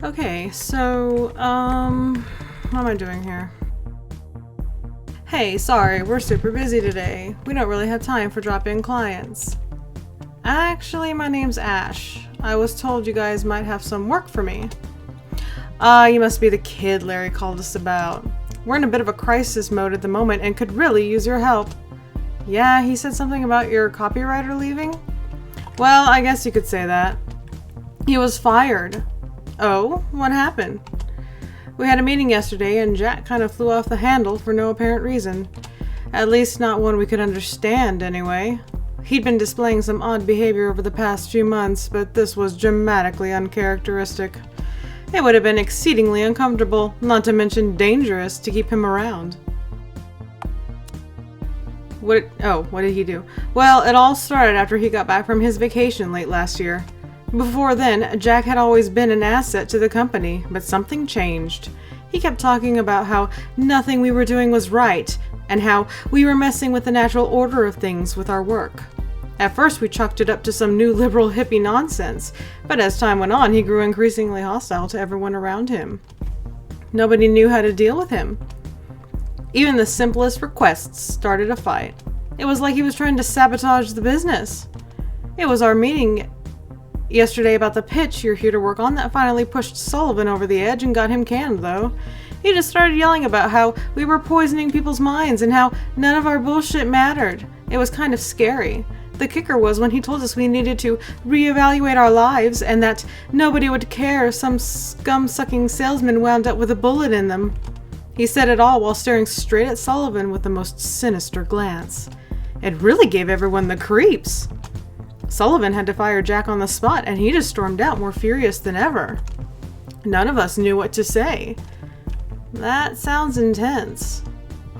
Okay, so, what am I doing here? Hey, sorry, we're super busy today. We don't really have time for drop-in clients. Actually, my name's Ash. I was told you guys might have some work for me. You must be the kid Larry called us about. We're in a bit of a crisis mode at the moment and could really use your help. Yeah, he said something about your copywriter leaving? Well, I guess you could say that. He was fired. Oh, what happened? We had a meeting yesterday and Jack kind of flew off the handle for no apparent reason. At least not one we could understand, anyway. He'd been displaying some odd behavior over the past few months, but this was dramatically uncharacteristic. It would have been exceedingly uncomfortable, not to mention dangerous, to keep him around. What did he do? Well, it all started after he got back from his vacation late last year. Before then, Jack had always been an asset to the company, but something changed. He kept talking about how nothing we were doing was right, and how we were messing with the natural order of things with our work. At first, we chalked it up to some new liberal hippie nonsense, but as time went on, he grew increasingly hostile to everyone around him. Nobody knew how to deal with him. Even the simplest requests started a fight. It was like he was trying to sabotage the business. It was our meeting yesterday about the pitch you're here to work on that finally pushed Sullivan over the edge and got him canned, though. He just started yelling about how we were poisoning people's minds and how none of our bullshit mattered. It was kind of scary. The kicker was when he told us we needed to reevaluate our lives and that nobody would care if some scum-sucking salesman wound up with a bullet in them. He said it all while staring straight at Sullivan with the most sinister glance. It really gave everyone the creeps. Sullivan had to fire Jack on the spot, and he just stormed out more furious than ever. None of us knew what to say. That sounds intense.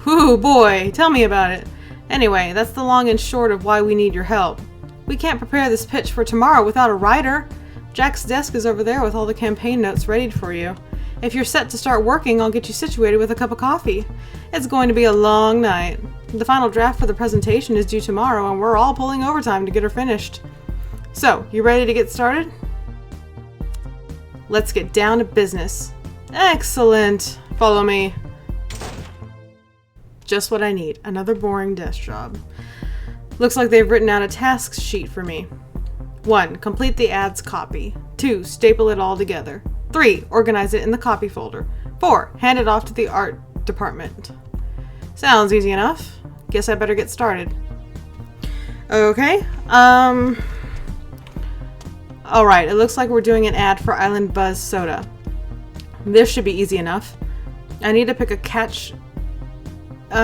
Whew, boy, tell me about it. Anyway, that's the long and short of why we need your help. We can't prepare this pitch for tomorrow without a writer. Jack's desk is over there with all the campaign notes ready for you. If you're set to start working, I'll get you situated with a cup of coffee. It's going to be a long night. The final draft for the presentation is due tomorrow, and we're all pulling overtime to get her finished. So, you ready to get started? Let's get down to business. Excellent. Follow me. Just what I need. Another boring desk job. Looks like they've written out a task sheet for me. 1. Complete the ad's copy. 2. Staple it all together. 3. Organize it in the copy folder. 4. Hand it off to the art department. Sounds easy enough. Guess I better get started. Okay. Alright, it looks like we're doing an ad for Island Buzz Soda. This should be easy enough. I need to pick a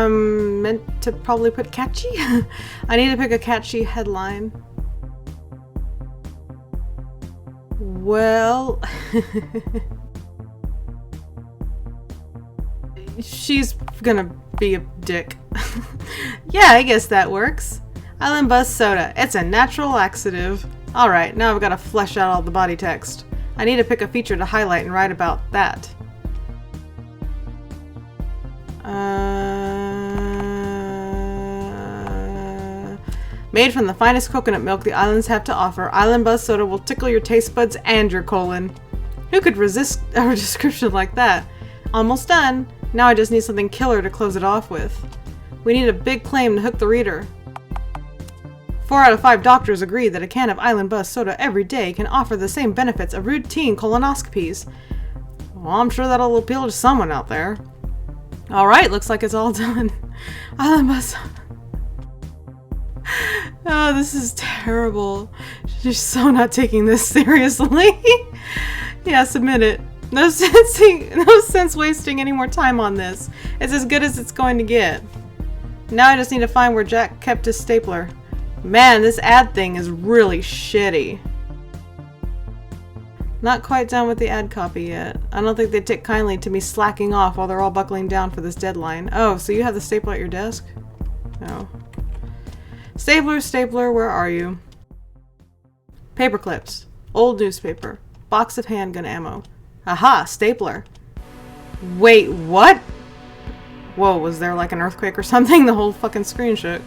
meant to probably put catchy? I need to pick a catchy headline. Well, she's gonna be a dick. Yeah, I guess that works. Island Buzz Soda. It's a natural laxative. Alright, now I've got to flesh out all the body text. I need to pick a feature to highlight and write about that. Made from the finest coconut milk the islands have to offer, Island Buzz Soda will tickle your taste buds and your colon. Who could resist a description like that? Almost done. Now I just need something killer to close it off with. We need a big claim to hook the reader. 4 out of 5 doctors agree that a can of Island Buzz Soda every day can offer the same benefits of routine colonoscopies. Well, I'm sure that'll appeal to someone out there. Alright, looks like it's all done. Island Buzz Soda. Oh, this is terrible. She's so not taking this seriously. Yeah, submit it. No sense wasting any more time on this. It's as good as it's going to get. Now I just need to find where Jack kept his stapler. Man, this ad thing is really shitty. Not quite done with the ad copy yet. I don't think they take kindly to me slacking off while they're all buckling down for this deadline. Oh, so you have the stapler at your desk? No. Stapler, where are you? Paper clips. Old newspaper. Box of handgun ammo. Aha, stapler. Wait, what? Whoa, was there like an earthquake or something? The whole fucking screen shook.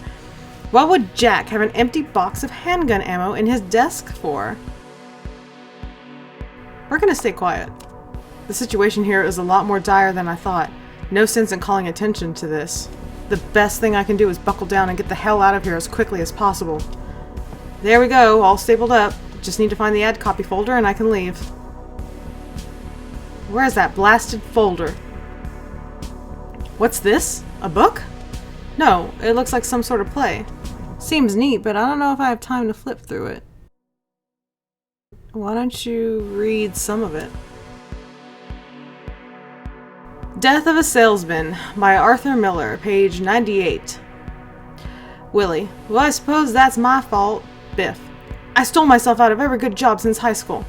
What would Jack have an empty box of handgun ammo in his desk for? We're gonna stay quiet. The situation here is a lot more dire than I thought. No sense in calling attention to this. The best thing I can do is buckle down and get the hell out of here as quickly as possible. There we go, all stapled up. Just need to find the ad copy folder and I can leave. Where's that blasted folder? What's this? A book? No, it looks like some sort of play. Seems neat, but I don't know if I have time to flip through it. Why don't you read some of it? Death of a Salesman by Arthur Miller, page 98. Willie. Well, I suppose that's my fault. Biff. I stole myself out of every good job since high school.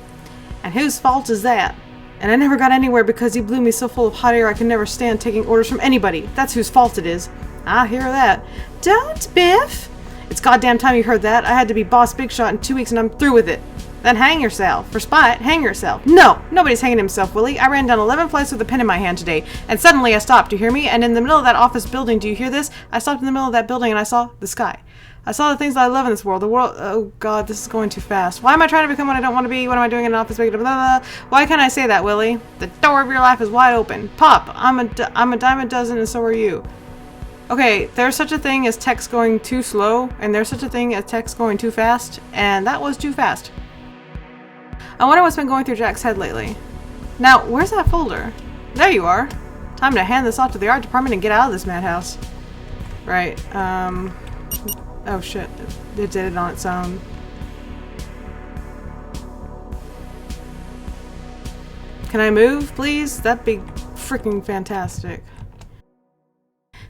And whose fault is that? And I never got anywhere because he blew me so full of hot air I could never stand taking orders from anybody. That's whose fault it is. I hear that. Don't, Biff! It's goddamn time you heard that. I had to be boss big shot in 2 weeks and I'm through with it. Then hang yourself. For spite, hang yourself. No! Nobody's hanging himself, Willie. I ran down 11 flights with a pen in my hand today. And suddenly I stopped. Do you hear me? And in the middle of that office building, do you hear this? I stopped in the middle of that building and I saw the sky. I saw the things that I love in this world. The world... Oh, God, this is going too fast. Why am I trying to become what I don't want to be? What am I doing in an office? Blah, blah, blah. Why can't I say that, Willie? The door of your life is wide open. Pop, I'm a dime a dozen and so are you. Okay, there's such a thing as text going too slow, and there's such a thing as text going too fast, and that was too fast. I wonder what's been going through Jack's head lately. Now, where's that folder? There you are. Time to hand this off to the art department and get out of this madhouse. Right, oh shit, it did it on its own. Can I move, please? That'd be freaking fantastic.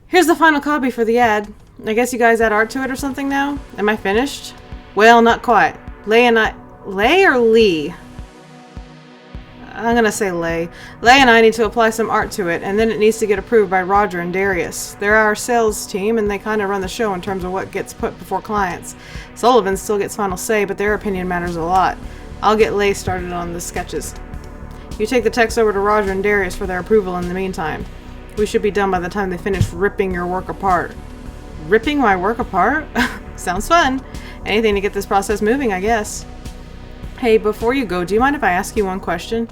Here's the final copy for the ad. I guess you guys add art to it or something now? Am I finished? Well, not quite. Lay or Lee? I'm gonna say Lay. Lay and I need to apply some art to it, and then it needs to get approved by Roger and Darius. They're our sales team, and they kind of run the show in terms of what gets put before clients. Sullivan still gets final say, but their opinion matters a lot. I'll get Lay started on the sketches. You take the text over to Roger and Darius for their approval in the meantime. We should be done by the time they finish ripping your work apart. Ripping my work apart? Sounds fun. Anything to get this process moving, I guess. Hey, before you go, do you mind if I ask you one question?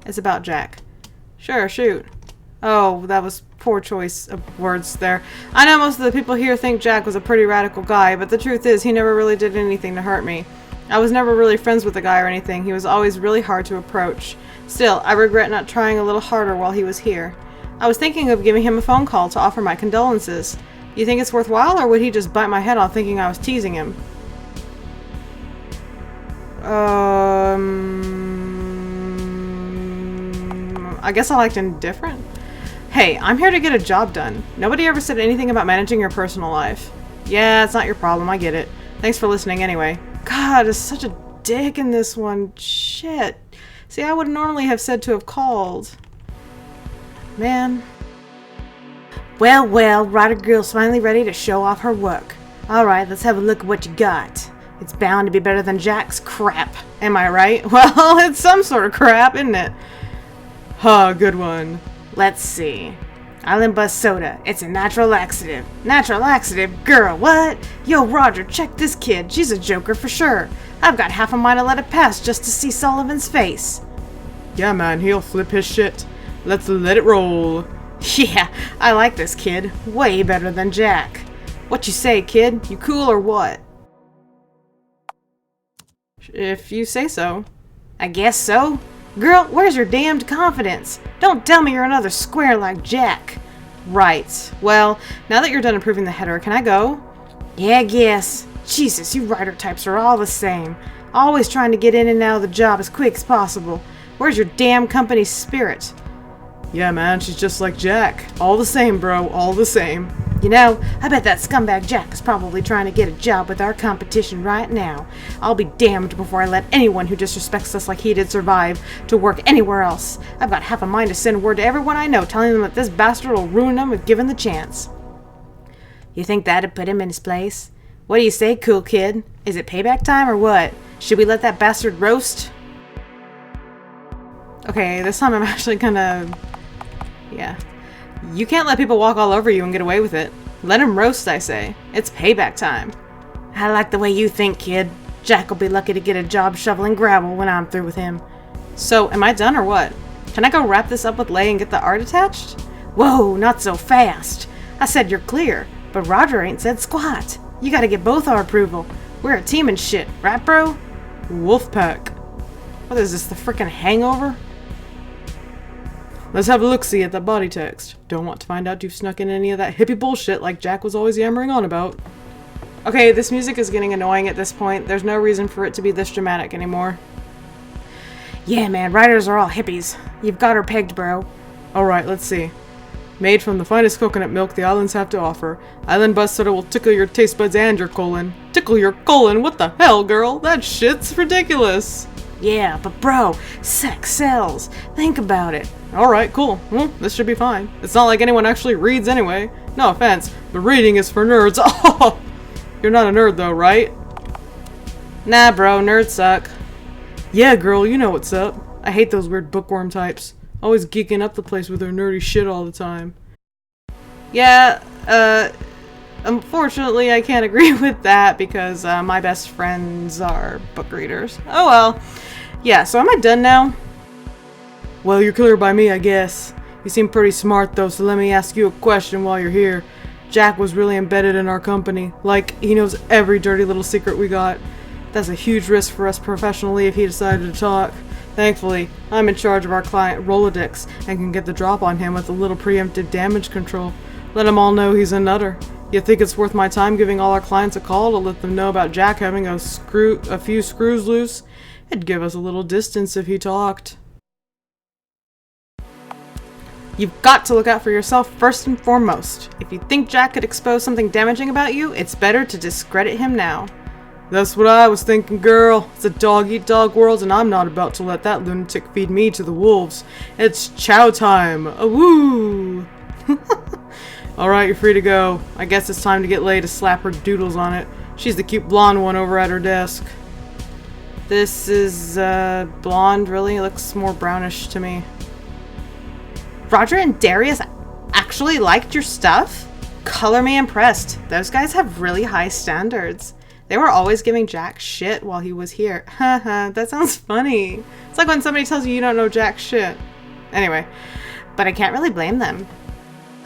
It's about Jack. Sure, shoot. Oh, that was poor choice of words there. I know most of the people here think Jack was a pretty radical guy, but the truth is he never really did anything to hurt me. I was never really friends with the guy or anything. He was always really hard to approach. Still, I regret not trying a little harder while he was here. I was thinking of giving him a phone call to offer my condolences. You think it's worthwhile, or would he just bite my head off thinking I was teasing him? I guess I liked indifferent. Hey, I'm here to get a job done. Nobody ever said anything about managing your personal life. Yeah, it's not your problem, I get it. Thanks for listening anyway. God, it's such a dick in this one. Shit. See, I would normally have said to have called. Man. Well, Ryder Girl's finally ready to show off her work. Alright, let's have a look at what you got. It's bound to be better than Jack's crap. Am I right? Well, it's some sort of crap, isn't it? Huh, good one. Let's see. Island Buzz Soda. It's a natural laxative. Natural laxative? Girl, what? Yo, Roger, check this kid. She's a joker for sure. I've got half a mind to let it pass just to see Sullivan's face. Yeah, man, he'll flip his shit. Let's let it roll. Yeah, I like this kid. Way better than Jack. What you say, kid? You cool or what? If you say so. I guess so. Girl, where's your damned confidence? Don't tell me you're another square like Jack. Right. Well, now that you're done approving the header, can I go? Yeah, I guess. Jesus, you writer types are all the same. Always trying to get in and out of the job as quick as possible. Where's your damn company's spirit? Yeah, man, she's just like Jack. All the same, bro. All the same. You know, I bet that scumbag Jack is probably trying to get a job with our competition right now. I'll be damned before I let anyone who disrespects us like he did survive to work anywhere else. I've got half a mind to send word to everyone I know telling them that this bastard will ruin them if given the chance. You think that'd put him in his place? What do you say, cool kid? Is it payback time or what? Should we let that bastard roast? Okay, this time I'm actually gonna... Yeah. You can't let people walk all over you and get away with it. Let him roast, I say. It's payback time. I like the way you think, kid. Jack will be lucky to get a job shoveling gravel when I'm through with him. So, am I done or what? Can I go wrap this up with Lay and get the art attached? Whoa, not so fast. I said you're clear, but Roger ain't said squat. You gotta get both our approval. We're a team and shit, right, bro? Wolfpack. What is this, the frickin' Hangover? Let's have a look-see at the body text. Don't want to find out you've snuck in any of that hippie bullshit like Jack was always yammering on about. Okay, this music is getting annoying at this point. There's no reason for it to be this dramatic anymore. Yeah, man, writers are all hippies. You've got her pegged, bro. Alright, let's see. Made from the finest coconut milk the islands have to offer. Island Buzz Soda will tickle your taste buds and your colon. Tickle your colon? What the hell, girl? That shit's ridiculous. Yeah, but bro, sex sells. Think about it. Alright, cool. Well, this should be fine. It's not like anyone actually reads anyway. No offense, but reading is for nerds. Oh! You're not a nerd though, right? Nah, bro, nerds suck. Yeah, girl, you know what's up. I hate those weird bookworm types. Always geeking up the place with their nerdy shit all the time. Yeah, unfortunately I can't agree with that because my best friends are book readers. Oh well. Yeah, so am I done now? Well, you're clear by me, I guess. You seem pretty smart though, so let me ask you a question while you're here. Jack was really embedded in our company. Like, he knows every dirty little secret we got. That's a huge risk for us professionally if he decided to talk. Thankfully, I'm in charge of our client Rolodex and can get the drop on him with a little preemptive damage control. Let them all know he's a nutter. You think it's worth my time giving all our clients a call to let them know about Jack having a few screws loose? It'd give us a little distance if he talked. You've got to look out for yourself first and foremost. If you think Jack could expose something damaging about you, it's better to discredit him now. That's what I was thinking, girl. It's a dog-eat-dog world, and I'm not about to let that lunatic feed me to the wolves. It's chow time. Woo! Alright, you're free to go. I guess it's time to get Lay to slap her doodles on it. She's the cute blonde one over at her desk. This is, blonde, really? It looks more brownish to me. Roger and Darius actually liked your stuff? Color me impressed. Those guys have really high standards. They were always giving Jack shit while he was here. Haha, that sounds funny. It's like when somebody tells you you don't know Jack shit. Anyway, but I can't really blame them.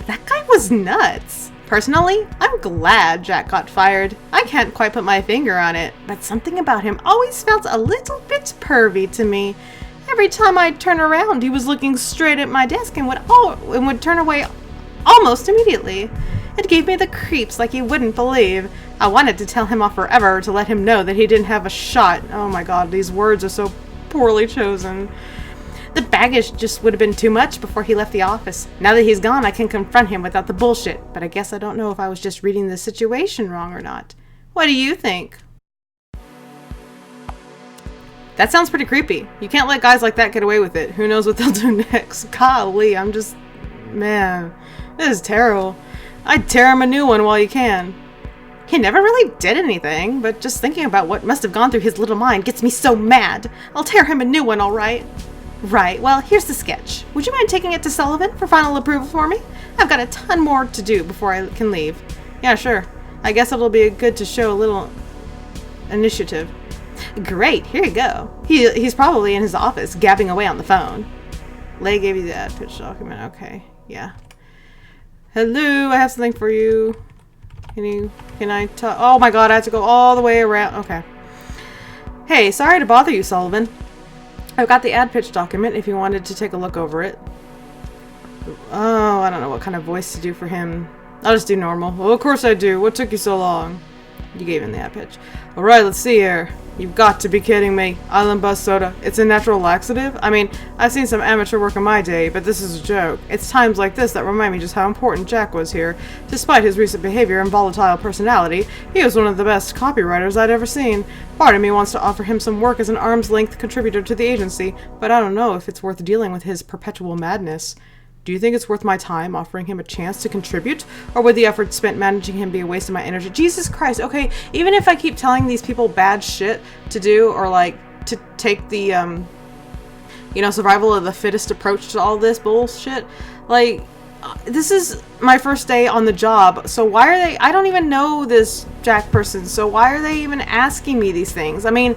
That guy was nuts. Personally, I'm glad Jack got fired. I can't quite put my finger on it, but something about him always felt a little bit pervy to me. Every time I'd turn around, he was looking straight at my desk and would turn away almost immediately. It gave me the creeps like you wouldn't believe. I wanted to tell him off forever to let him know that he didn't have a shot. Oh my god, these words are so poorly chosen. The baggage just would have been too much before he left the office. Now that he's gone, I can confront him without the bullshit. But I guess I don't know if I was just reading the situation wrong or not. What do you think? That sounds pretty creepy. You can't let guys like that get away with it. Who knows what they'll do next? Golly, man, this is terrible. I'd tear him a new one while you can. He never really did anything, but just thinking about what must have gone through his little mind gets me so mad. I'll tear him a new one, all right. Right, well, here's the sketch. Would you mind taking it to Sullivan for final approval for me? I've got a ton more to do before I can leave. Yeah, sure. I guess it'll be good to show a little initiative. Great, here you go. He's probably in his office, gabbing away on the phone. Lay gave you that pitch document. Okay, yeah. Hello, I have something for you. Can I talk? Oh my god, I have to go all the way around. Okay. Hey, sorry to bother you, Sullivan. I've got the ad pitch document if you wanted to take a look over it. Oh, I don't know what kind of voice to do for him. I'll just do normal. Well, of course I do. What took you so long? You gave him the ad pitch. Alright, let's see here. You've got to be kidding me. Island Buzz Soda. It's a natural laxative? I mean, I've seen some amateur work in my day, but this is a joke. It's times like this that remind me just how important Jack was here. Despite his recent behavior and volatile personality, he was one of the best copywriters I'd ever seen. Part of me wants to offer him some work as an arm's-length contributor to the agency, but I don't know if it's worth dealing with his perpetual madness. Do you think it's worth my time offering him a chance to contribute? Or would the effort spent managing him be a waste of my energy? Jesus Christ, okay, even if I keep telling these people bad shit to do, or like, to take the, survival of the fittest approach to all this bullshit, like, this is my first day on the job, so why are they, I don't even know this Jack person, so why are they even asking me these things? I mean,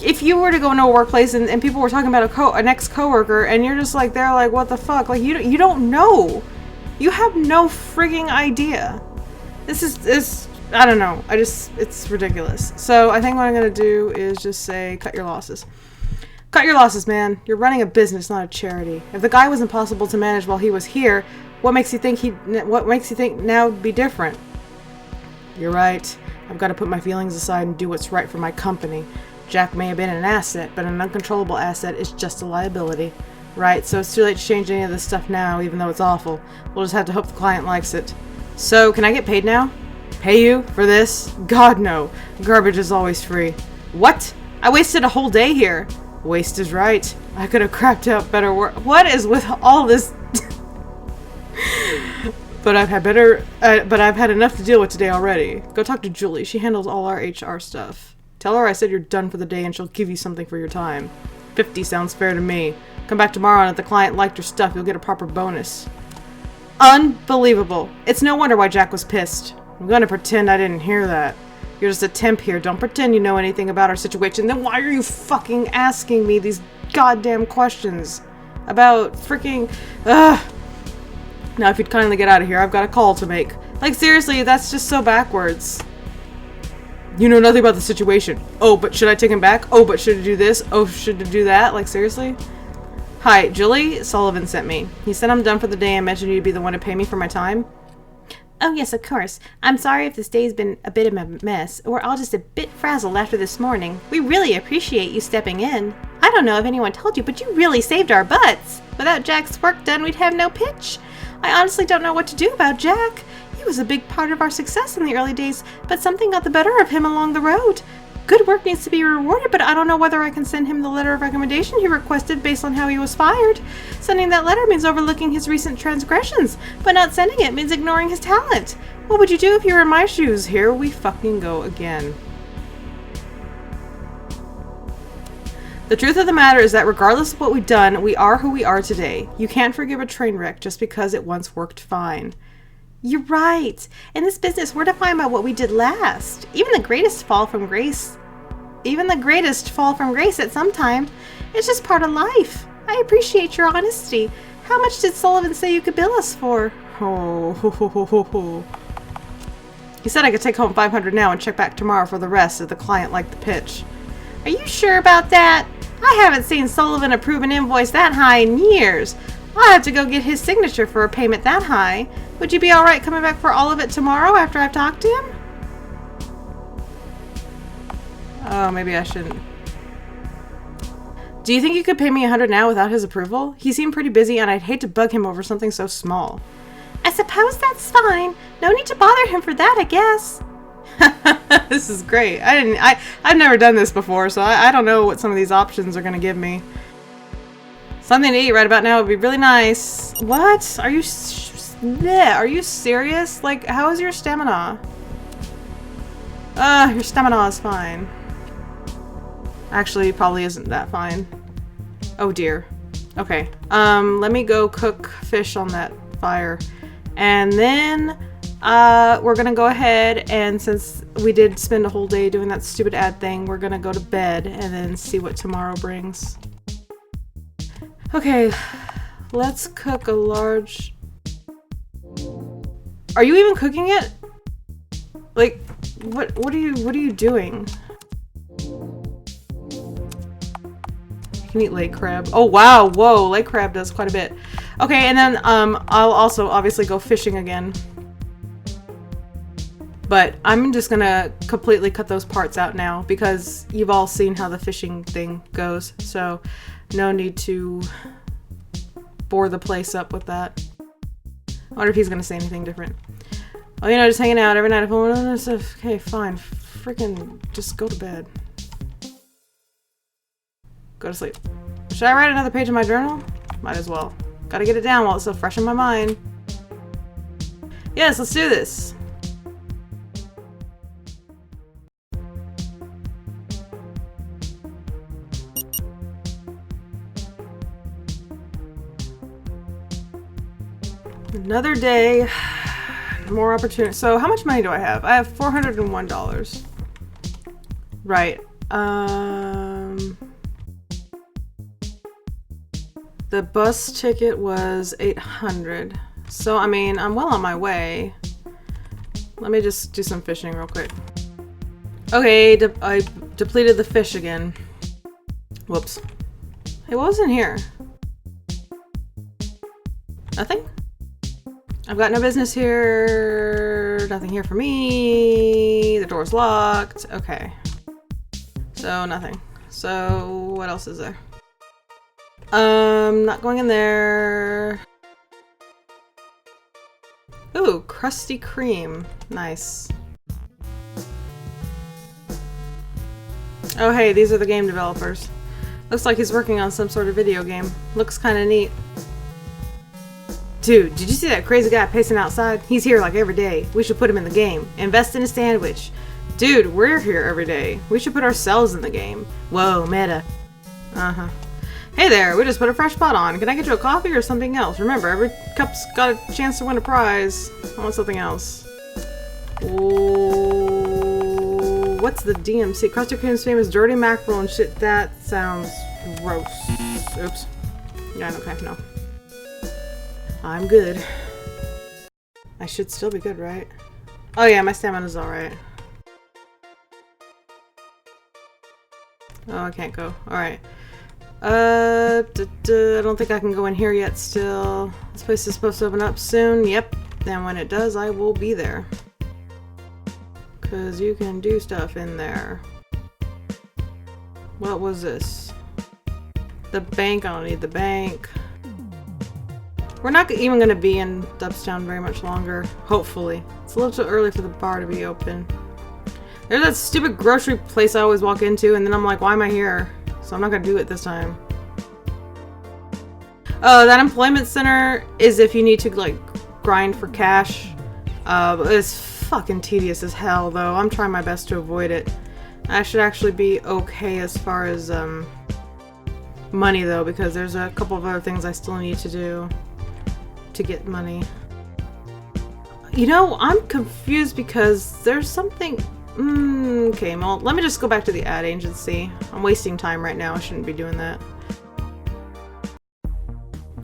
if you were to go into a workplace and people were talking about an ex-coworker and you're just like, they're like, what the fuck? Like, you don't know. You have no frigging idea. This is, I don't know. It's ridiculous. So I think what I'm going to do is just say, cut your losses. Cut your losses, man. You're running a business, not a charity. If the guy was impossible to manage while he was here, what makes you think now would be different? You're right. I've got to put my feelings aside and do what's right for my company. Jack may have been an asset, but an uncontrollable asset is just a liability. Right, so it's too late to change any of this stuff now, even though it's awful. We'll just have to hope the client likes it. So, can I get paid now? Pay you for this? God, no. Garbage is always free. What? I wasted a whole day here. Waste is right. I could have crapped out better work. What is with all this? But I've had enough to deal with today already. Go talk to Julie. She handles all our HR stuff. Tell her I said you're done for the day and she'll give you something for your time. 50 sounds fair to me. Come back tomorrow and if the client liked your stuff, you'll get a proper bonus. Unbelievable. It's no wonder why Jack was pissed. I'm gonna pretend I didn't hear that. You're just a temp here. Don't pretend you know anything about our situation. Then why are you fucking asking me these goddamn questions? About freaking... Ugh. Now if you'd kindly get out of here, I've got a call to make. Like seriously, that's just so backwards. You know nothing about the situation. Oh, but should I take him back? Oh, but should I do this? Oh, should I do that? Like seriously? Hi, Julie. Sullivan sent me. He said I'm done for the day and mentioned you'd be the one to pay me for my time. Oh yes, of course. I'm sorry if this day's been a bit of a mess. We're all just a bit frazzled after this morning. We really appreciate you stepping in. I don't know if anyone told you, but you really saved our butts. Without Jack's work done, we'd have no pitch. I honestly don't know what to do about Jack. He was a big part of our success in the early days, but something got the better of him along the road. Good work needs to be rewarded, but I don't know whether I can send him the letter of recommendation he requested based on how he was fired. Sending that letter means overlooking his recent transgressions, but not sending it means ignoring his talent. What would you do if you were in my shoes? Here we fucking go again. The truth of the matter is that regardless of what we've done, we are who we are today. You can't forgive a train wreck just because it once worked fine. You're right. In this business, we're defined by what we did last. Even the greatest fall from grace at some time. It's just part of life. I appreciate your honesty. How much did Sullivan say you could bill us for? Oh. He said I could take home $500 now and check back tomorrow for the rest if the client liked the pitch. Are you sure about that? I haven't seen Sullivan approve an invoice that high in years. I'll have to go get his signature for a payment that high. Would you be alright coming back for all of it tomorrow after I've talked to him? Oh, maybe I shouldn't. Do you think you could pay me $100 now without his approval? He seemed pretty busy and I'd hate to bug him over something so small. I suppose that's fine. No need to bother him for that, I guess. This is great. I've never done this before, so I don't know what some of these options are going to give me. Something to eat right about now would be really nice. What? Are you serious? Like, how is your stamina? Your stamina is fine. Actually, it probably isn't that fine. Oh dear. Okay. Let me go cook fish on that fire. And then, we're gonna go ahead and since we did spend a whole day doing that stupid ad thing, we're gonna go to bed and then see what tomorrow brings. Okay, let's cook a large... Are you even cooking it? Like, what are you doing? You can eat lake crab. Oh wow, whoa, lake crab does quite a bit. Okay, and then I'll also obviously go fishing again. But I'm just gonna completely cut those parts out now because you've all seen how the fishing thing goes. So no need to bore the place up with that. I wonder if he's gonna say anything different. Oh, you know, just hanging out every night. Okay, fine. Freaking just go to bed. Go to sleep. Should I write another page in my journal? Might as well. Gotta get it down while it's still fresh in my mind. Yes, let's do this. Another day, more opportunity. So how much money do I have? I have $401. Right. The bus ticket was 800. So, I mean, I'm well on my way. Let me just do some fishing real quick. Okay, I depleted the fish again. Whoops. Hey, what was in here? Nothing? I've got no business here. Nothing here for me. The door's locked. Okay. So, nothing. So, what else is there? Not going in there. Ooh, Krusty Kreme. Nice. Oh, hey, these are the game developers. Looks like he's working on some sort of video game. Looks kind of neat. Dude, did you see that crazy guy pacing outside? He's here like every day. We should put him in the game. Invest in a sandwich. Dude, we're here every day. We should put ourselves in the game. Whoa, meta. Uh-huh. Hey there, we just put a fresh pot on. Can I get you a coffee or something else? Remember, every cup's got a chance to win a prize. I want something else. Ooh, what's the DMC? Krusty Kreme's famous dirty mackerel and shit. That sounds gross. Oops. Yeah, okay, no. I'm good. I should still be good, right? Oh yeah, my stamina's alright. Oh, I can't go. Alright. I don't think I can go in here yet still. This place is supposed to open up soon. Yep. Then when it does, I will be there. Because you can do stuff in there. What was this? The bank. I don't need the bank. We're not even going to be in Dubstown very much longer. Hopefully. It's a little too early for the bar to be open. There's that stupid grocery place I always walk into, and then I'm like, why am I here? So I'm not gonna do it this time. Oh, that employment center is if you need to like grind for cash. It's fucking tedious as hell though. I'm trying my best to avoid it. I should actually be okay as far as money though, because there's a couple of other things I still need to do to get money. You know, I'm confused because there's something. Okay, well, let me just go back to the ad agency. I'm wasting time right now. I shouldn't be doing that.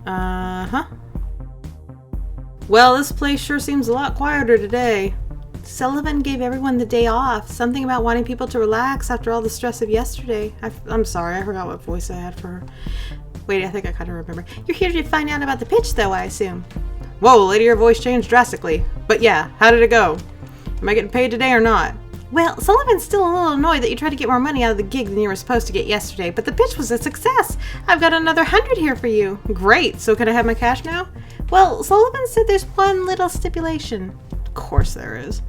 Uh-huh. Well, this place sure seems a lot quieter today. Sullivan gave everyone the day off. Something about wanting people to relax after all the stress of yesterday. I'm sorry, I forgot what voice I had for her. Wait, I think I kind of remember. You're here to find out about the pitch, though, I assume. Whoa, lady, your voice changed drastically. But yeah, how did it go? Am I getting paid today or not? Well, Sullivan's still a little annoyed that you tried to get more money out of the gig than you were supposed to get yesterday, but the pitch was a success. I've got another 100 here for you. Great, so can I have my cash now? Well, Sullivan said there's one little stipulation. Of course there is.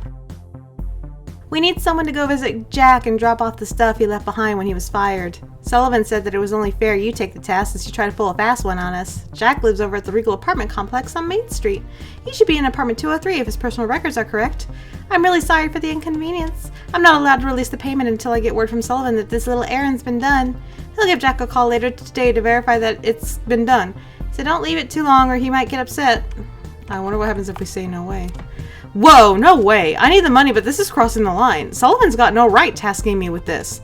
We need someone to go visit Jack and drop off the stuff he left behind when he was fired. Sullivan said that it was only fair you take the task since you tried to pull a fast one on us. Jack lives over at the Regal apartment complex on Main Street. He should be in apartment 203 if his personal records are correct. I'm really sorry for the inconvenience. I'm not allowed to release the payment until I get word from Sullivan that this little errand's been done. He'll give Jack a call later today to verify that it's been done. So don't leave it too long or he might get upset. I wonder what happens if we say no way. Whoa, no way. I need the money, but this is crossing the line. Sullivan's got no right tasking me with this.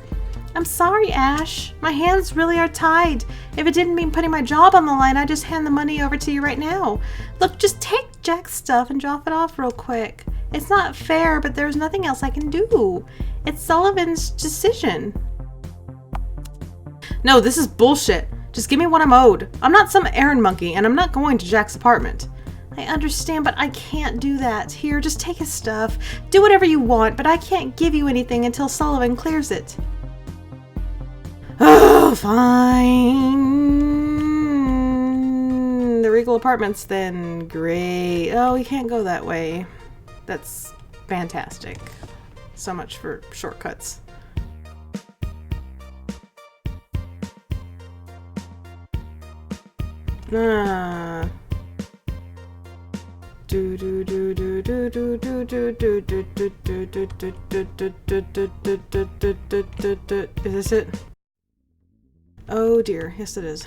I'm sorry, Ash. My hands really are tied. If it didn't mean putting my job on the line, I'd just hand the money over to you right now. Look, just take Jack's stuff and drop it off real quick. It's not fair, but there's nothing else I can do. It's Sullivan's decision. No, this is bullshit. Just give me what I'm owed. I'm not some errand monkey, and I'm not going to Jack's apartment. I understand, but I can't do that. Here, just take his stuff. Do whatever you want, but I can't give you anything until Sullivan clears it. Oh, fine. The Regal Apartments, then. Great. Oh, we can't go that way. That's fantastic. So much for shortcuts. Is this it? Oh dear, yes it is.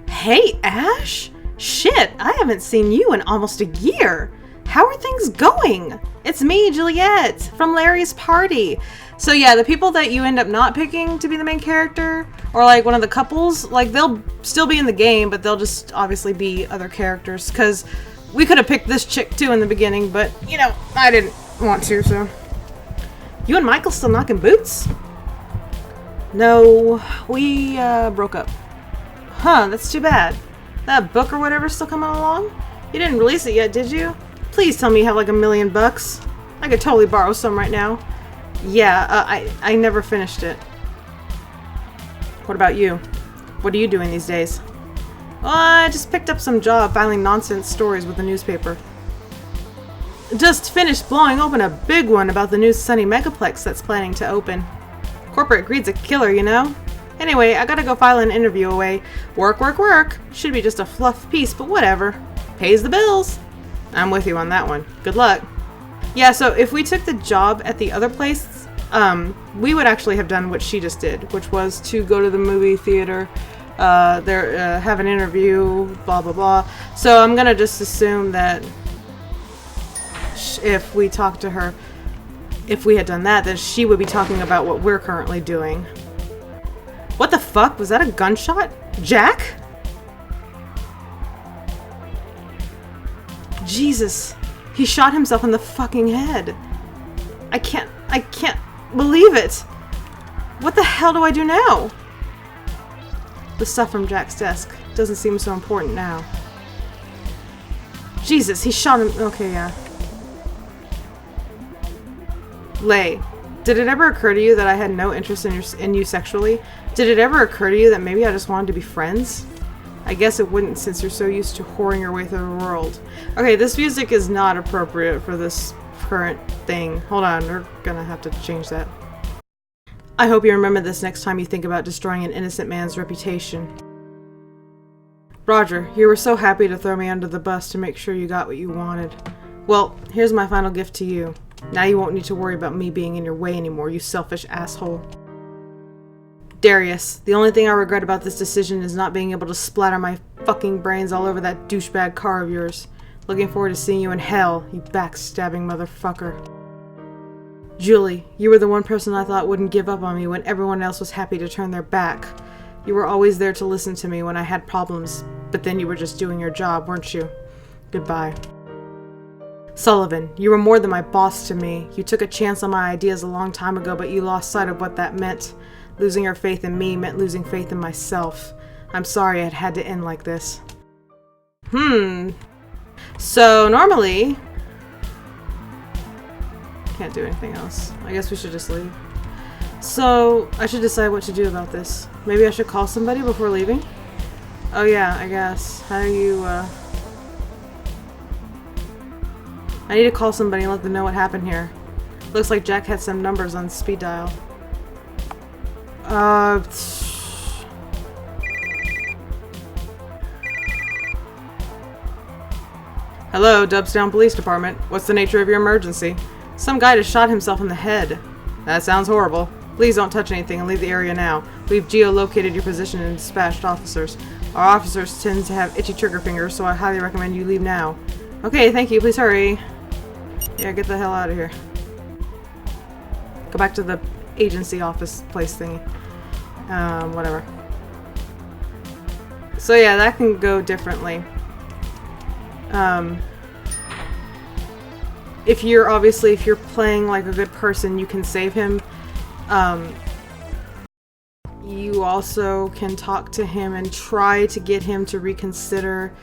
Hey, Ash! Shit, I haven't seen you in almost a year! How are things going? It's me, Juliet, from Larry's Party. So yeah, the people that you end up not picking to be the main character, or like one of the couples, like they'll still be in the game, but they'll just obviously be other characters. Because we could have picked this chick too in the beginning, but you know, I didn't want to, so. You and Michael still knocking boots? No, we broke up. Huh, that's too bad. That book or whatever's still coming along? You didn't release it yet, did you? Please tell me you have like $1 million. I could totally borrow some right now. Yeah, I never finished it. What about you? What are you doing these days? Well, I just picked up some job filing nonsense stories with the newspaper. Just finished blowing open a big one about the new Sunny Megaplex that's planning to open. Corporate greed's a killer, you know? Anyway, I gotta go file an interview away. Work, work, work. Should be just a fluff piece, but whatever. Pays the bills. I'm with you on that one. Good luck. Yeah, so if we took the job at the other place, we would actually have done what she just did, which was to go to the movie theater, have an interview, blah, blah, blah. So I'm gonna just assume that if we talked to her, if we had done that, then she would be talking about what we're currently doing. What the fuck? Was that a gunshot? Jack? Jesus. He shot himself in the fucking head. I can't believe it. What the hell do I do now? The stuff from Jack's desk doesn't seem so important now. Jesus, he shot him. Okay, yeah. Lay, did it ever occur to you that I had no interest in you sexually? Did it ever occur to you that maybe I just wanted to be friends? I guess it wouldn't, since you're so used to whoring your way through the world. Okay, this music is not appropriate for this current thing. Hold on, we're gonna have to change that. I hope you remember this next time you think about destroying an innocent man's reputation. Roger, you were so happy to throw me under the bus to make sure you got what you wanted. Well, here's my final gift to you. Now you won't need to worry about me being in your way anymore, you selfish asshole. Darius, the only thing I regret about this decision is not being able to splatter my fucking brains all over that douchebag car of yours. Looking forward to seeing you in hell, you backstabbing motherfucker. Julie, you were the one person I thought wouldn't give up on me when everyone else was happy to turn their back. You were always there to listen to me when I had problems, but then you were just doing your job, weren't you? Goodbye. Sullivan, you were more than my boss to me. You took a chance on my ideas a long time ago, but you lost sight of what that meant. Losing your faith in me meant losing faith in myself. I'm sorry it had to end like this. So normally... Can't do anything else. I guess we should just leave. So, I should decide what to do about this. Maybe I should call somebody before leaving? Oh yeah, I guess. How do you, I need to call somebody and let them know what happened here. Looks like Jack had some numbers on speed dial. Hello, Dubstown Police Department. What's the nature of your emergency? Some guy just shot himself in the head. That sounds horrible. Please don't touch anything and leave the area now. We've geolocated your position and dispatched officers. Our officers tend to have itchy trigger fingers, so I highly recommend you leave now. Okay, thank you. Please hurry. Yeah, get the hell out of here. Go back to the agency office place thingy. Whatever. So yeah, that can go differently. If you're playing like a good person, you can save him. You also can talk to him and try to get him to reconsider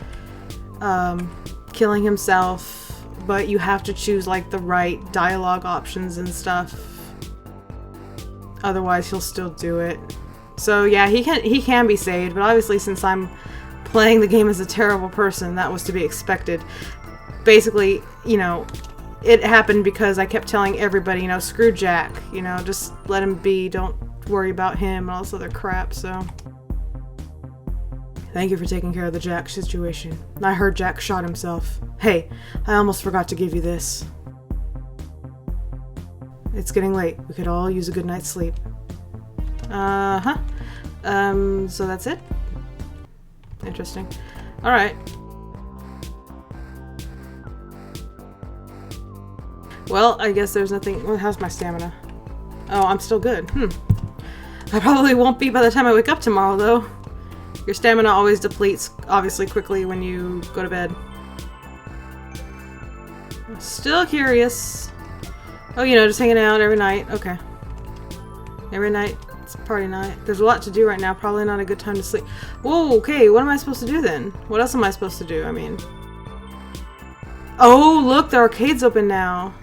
killing himself, but you have to choose like the right dialogue options and stuff. Otherwise, he'll still do it. So yeah, he can be saved, but obviously since I'm playing the game as a terrible person, that was to be expected. Basically, you know, it happened because I kept telling everybody, you know, screw Jack, you know, just let him be, don't worry about him and all this other crap, so. Thank you for taking care of the Jack situation. I heard Jack shot himself. Hey, I almost forgot to give you this. It's getting late. We could all use a good night's sleep. So that's it? Interesting. Alright. Well, I guess there's nothing... Well, how's my stamina? Oh, I'm still good. I probably won't be by the time I wake up tomorrow, though. Your stamina always depletes, obviously, quickly when you go to bed. Still curious. Oh, you know, just hanging out every night. Okay. Every night. It's party night. There's a lot to do right now. Probably not a good time to sleep. Whoa, okay. What am I supposed to do then? What else am I supposed to do? I mean... Oh, look! The arcade's open now.